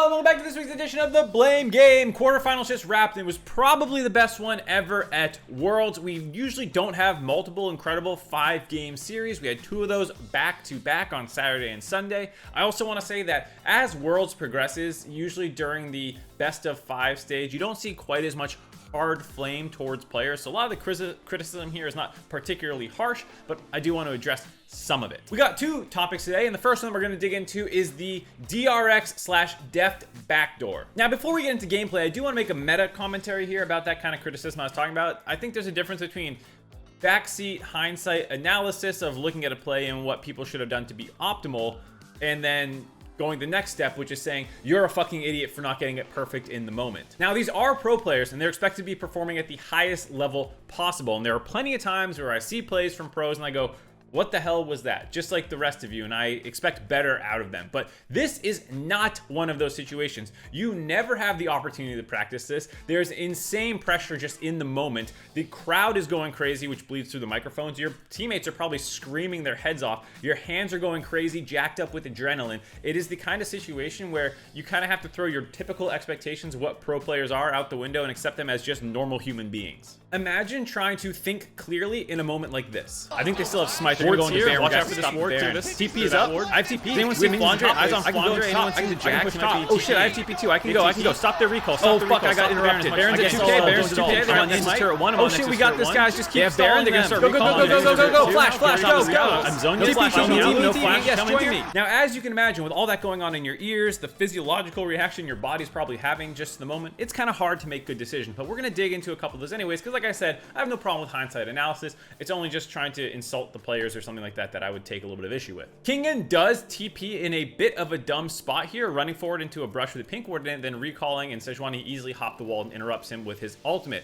Welcome back to this week's edition of the Blame Game. Quarterfinals just wrapped, and it was probably the best one ever at Worlds. We usually don't have multiple incredible 5-game series. We had 2 of those back-to-back on Saturday and Sunday. I also want to say that as Worlds progresses, usually during the best-of-5 stage, you don't see quite as much hard flame towards players. So a lot of the criticism here is not particularly harsh, but I do want to address some of it. We got 2 topics today, and the first one we're going to dig into is the DRX/Deft backdoor. Now, before we get into gameplay, I do want to make a meta commentary here about that kind of criticism I was talking about. I think there's a difference between backseat hindsight analysis of looking at a play and what people should have done to be optimal, and then going the next step, which is saying you're a fucking idiot for not getting it perfect in the moment. Now, these are pro players, and they're expected to be performing at the highest level possible. And there are plenty of times where I see plays from pros and I go, what the hell was that? Just like the rest of you, and I expect better out of them. But this is not one of those situations. You never have the opportunity to practice this. There's insane pressure just in the moment. The crowd is going crazy, which bleeds through the microphones. Your teammates are probably screaming their heads off. Your hands are going crazy, jacked up with adrenaline. It is the kind of situation where you kind of have to throw your typical expectations of what pro players are out the window and accept them as just normal human beings. Imagine trying to think clearly in a moment like this. I think they still have smite. They're going to Baron. Watch out for this ward. TP is up. I have TP. Does anyone see Flandre? Eyes on Flandre. Anyone see the Jack? Oh shit, I have TP too. I can go. Stop their recall. Oh fuck, I got interrupted. Baron's at 2K. Baron's at 2K. They're on Nexus turret 1. Oh shit, we got this, guys. Just keep Baron. They're gonna start recalling. Go. Flash, go. I'm zoning. No flash. Yes, join me. Now, as you can imagine, with all that going on in your ears, the physiological reaction your body's probably having just in the moment, it's kind of hard to make good decisions. But we're gonna dig into a couple of those anyways, because like I said, I have no problem with hindsight analysis. It's only just trying to insult the players or something like that I would take a little bit of issue with. Kingen does TP in a bit of a dumb spot here, running forward into a brush with a pink ward and then recalling, and Sejuani easily hopped the wall and interrupts him with his ultimate.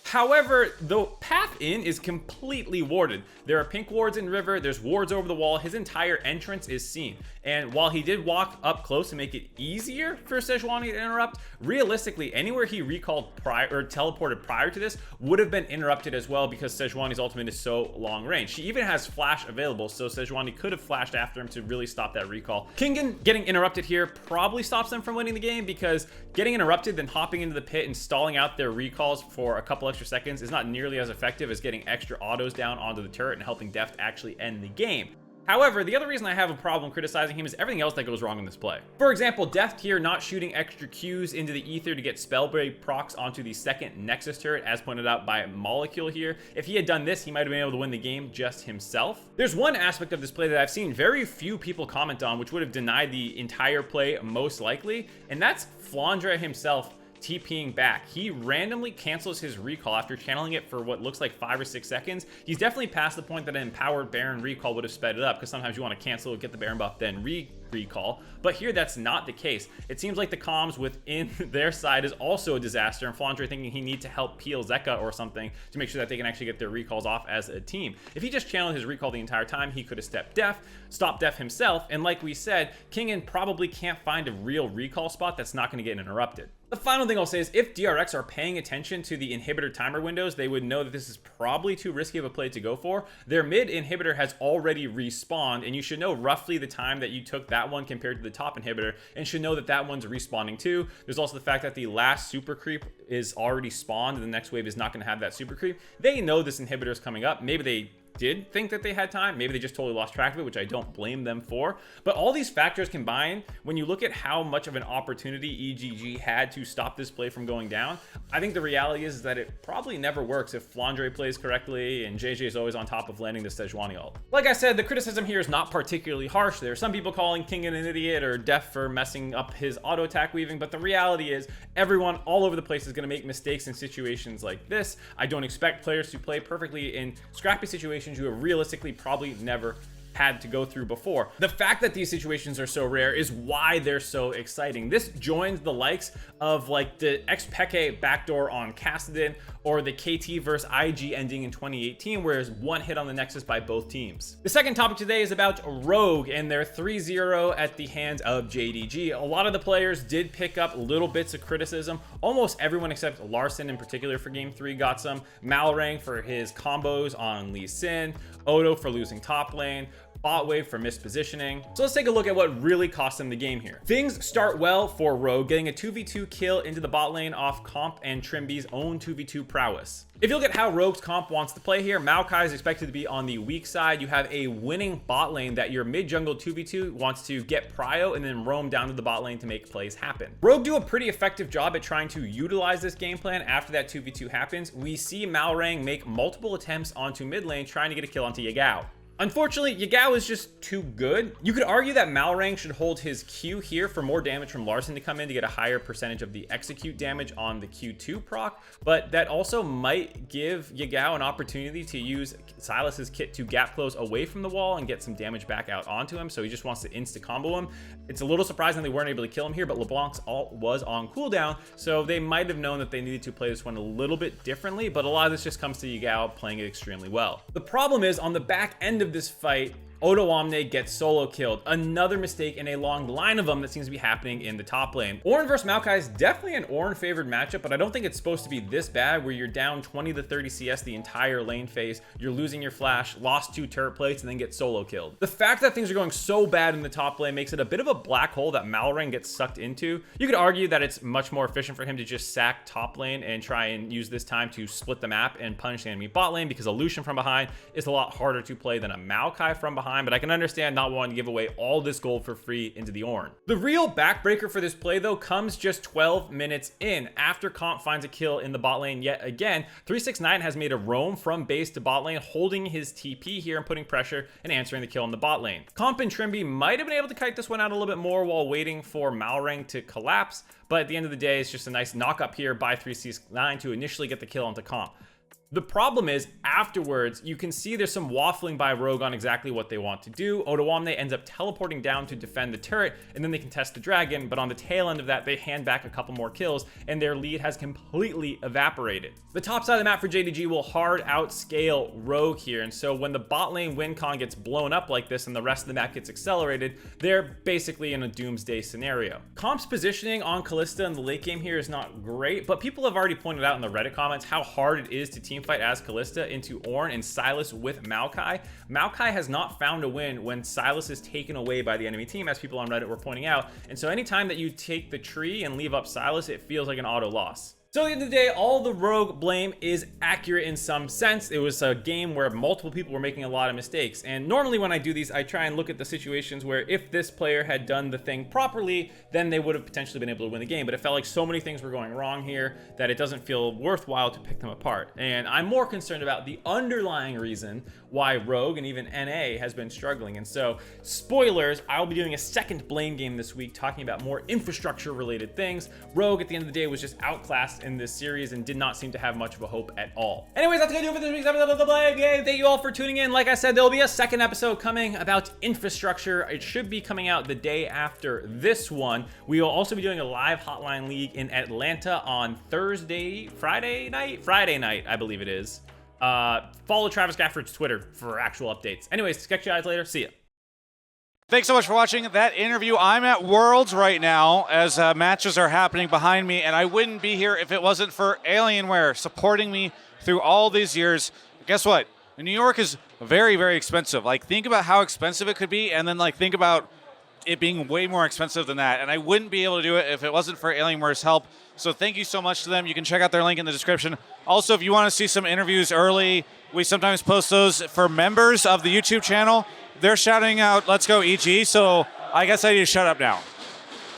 However, the path in is completely warded. There are pink wards in river, there's wards over the wall, his entire entrance is seen. And while he did walk up close to make it easier for Sejuani to interrupt, realistically, anywhere he recalled prior or teleported prior to this would have been interrupted as well, because Sejuani's ultimate is so long range. She even has flash available, so Sejuani could have flashed after him to really stop that recall. Kingen getting interrupted here probably stops them from winning the game, because getting interrupted, then hopping into the pit and stalling out their recalls for a couple extra seconds is not nearly as effective as getting extra autos down onto the turret and helping Deft actually end the game. However, the other reason I have a problem criticizing him is everything else that goes wrong in this play. For example, Deft here not shooting extra Qs into the ether to get Spellblade procs onto the second Nexus turret, as pointed out by Molecule here. If he had done this, he might have been able to win the game just himself. There's one aspect of this play that I've seen very few people comment on, which would have denied the entire play most likely, and that's Flandre himself TPing back. He randomly cancels his recall after channeling it for what looks like 5 or 6 seconds. He's definitely past the point that an empowered Baron recall would have sped it up, because sometimes you want to cancel it, get the Baron buff, then recall. But here that's not the case. It seems like the comms within their side is also a disaster, and Flandre thinking he needs to help peel Zeka or something to make sure that they can actually get their recalls off as a team. If he just channeled his recall the entire time, he could have stopped Def himself, and like we said, Kingen probably can't find a real recall spot that's not going to get interrupted. The final thing I'll say is if DRX are paying attention to the inhibitor timer windows, they would know that this is probably too risky of a play to go for. Their mid inhibitor has already respawned, and you should know roughly the time that you took that one compared to the top inhibitor, and should know that that one's respawning too. There's also the fact that the last super creep is already spawned, and the next wave is not going to have that super creep. They know this inhibitor is coming up. Maybe they did think that they had time. Maybe they just totally lost track of it, which I don't blame them for. But all these factors combined, when you look at how much of an opportunity EGG had to stop this play from going down, I think the reality is that it probably never works if Flandre plays correctly and JJ is always on top of landing the Sejuani ult. Like I said, the criticism here is not particularly harsh. There are some people calling Kingen an idiot or Def for messing up his auto attack weaving, but the reality is everyone all over the place is going to make mistakes in situations like this. I don't expect players to play perfectly in scrappy situations you have realistically probably never had to go through before. The fact that these situations are so rare is why they're so exciting. This joins the likes of like the XPeke backdoor on Kassadin, or the KT versus IG ending in 2018, where there's one hit on the Nexus by both teams. The second topic today is about Rogue and their 3-0 at the hands of JDG. A lot of the players did pick up little bits of criticism. Almost everyone except Larson in particular for game 3 got some. Malrang for his combos on Lee Sin, Odo for losing top lane, bot wave for mispositioning. So let's take a look at what really cost them the game here. Things start well for Rogue, getting a 2v2 kill into the bot lane off Comp and Trimby's own 2v2 prowess. If you look at how Rogue's comp wants to play here, Maokai is expected to be on the weak side. You have a winning bot lane that your mid-jungle 2v2 wants to get prio and then roam down to the bot lane to make plays happen. Rogue do a pretty effective job at trying to utilize this game plan after that 2v2 happens. We see Malrang make multiple attempts onto mid lane trying to get a kill onto Yagao. Unfortunately, Yagao is just too good. You could argue that Malrang should hold his Q here for more damage from Larson to come in to get a higher percentage of the execute damage on the Q2 proc, but that also might give Yagao an opportunity to use Sylas's kit to gap close away from the wall and get some damage back out onto him, so he just wants to insta-combo him. It's a little surprising they weren't able to kill him here, but LeBlanc's ult was on cooldown, so they might have known that they needed to play this one a little bit differently, but a lot of this just comes to Yagao playing it extremely well. The problem is, on the back end of this fight, Odoamne gets solo killed. Another mistake in a long line of them that seems to be happening in the top lane. Ornn versus Maokai is definitely an Ornn favored matchup, but I don't think it's supposed to be this bad where you're down 20 to 30 CS the entire lane phase, you're losing your flash, lost 2 turret plates, and then get solo killed. The fact that things are going so bad in the top lane makes it a bit of a black hole that Malrang gets sucked into. You could argue that it's much more efficient for him to just sack top lane and try and use this time to split the map and punish the enemy bot lane, because a Lucian from behind is a lot harder to play than a Maokai from behind, but I can understand not wanting to give away all this gold for free into the Ornn. The real backbreaker for this play though comes just 12 minutes in, after Comp finds a kill in the bot lane yet again. 369 has made a roam from base to bot lane, holding his TP here and putting pressure and answering the kill in the bot lane. Comp and Trimby might have been able to kite this one out a little bit more while waiting for Malrang to collapse, but at the end of the day, it's just a nice knock up here by 369 to initially get the kill onto Comp. The problem is, afterwards, you can see there's some waffling by Rogue on exactly what they want to do. Odoamne ends up teleporting down to defend the turret, and then they contest the dragon, but on the tail end of that, they hand back a couple more kills, and their lead has completely evaporated. The top side of the map for JDG will hard outscale Rogue here, and so when the bot lane win con gets blown up like this and the rest of the map gets accelerated, they're basically in a doomsday scenario. Comp's positioning on Kalista in the late game here is not great, but people have already pointed out in the Reddit comments how hard it is to team fight as Kalista into Ornn and Sylas with Maokai. Maokai has not found a win when Sylas is taken away by the enemy team, as people on Reddit were pointing out, and so anytime that you take the tree and leave up Sylas, it feels like an auto loss. So at the end of the day, all the Rogue blame is accurate in some sense. It was a game where multiple people were making a lot of mistakes. And normally when I do these, I try and look at the situations where if this player had done the thing properly, then they would have potentially been able to win the game. But it felt like so many things were going wrong here that it doesn't feel worthwhile to pick them apart. And I'm more concerned about the underlying reason why Rogue and even NA has been struggling. And so, spoilers, I'll be doing a second blame game this week, talking about more infrastructure related things. Rogue at the end of the day was just outclassed in this series and did not seem to have much of a hope at all. Anyways, that's gonna do it for this week's episode of the Blame Game. Thank you all for tuning in. Like I said, there'll be a second episode coming about infrastructure. It should be coming out the day after this one. We will also be doing a live hotline league in Atlanta on Friday night, I believe it is. Follow Travis Gafford's Twitter for actual updates. Anyways, catch you guys later. See ya. Thanks so much for watching that interview. I'm at Worlds right now as matches are happening behind me, and I wouldn't be here if it wasn't for Alienware supporting me through all these years. Guess what? New York is very, very expensive. Like, think about how expensive it could be, and then like think about it being way more expensive than that. And I wouldn't be able to do it if it wasn't for Alienware's help. So thank you so much to them. You can check out their link in the description. Also, if you want to see some interviews early, we sometimes post those for members of the YouTube channel. They're shouting out, "Let's go EG," so I guess I need to shut up now.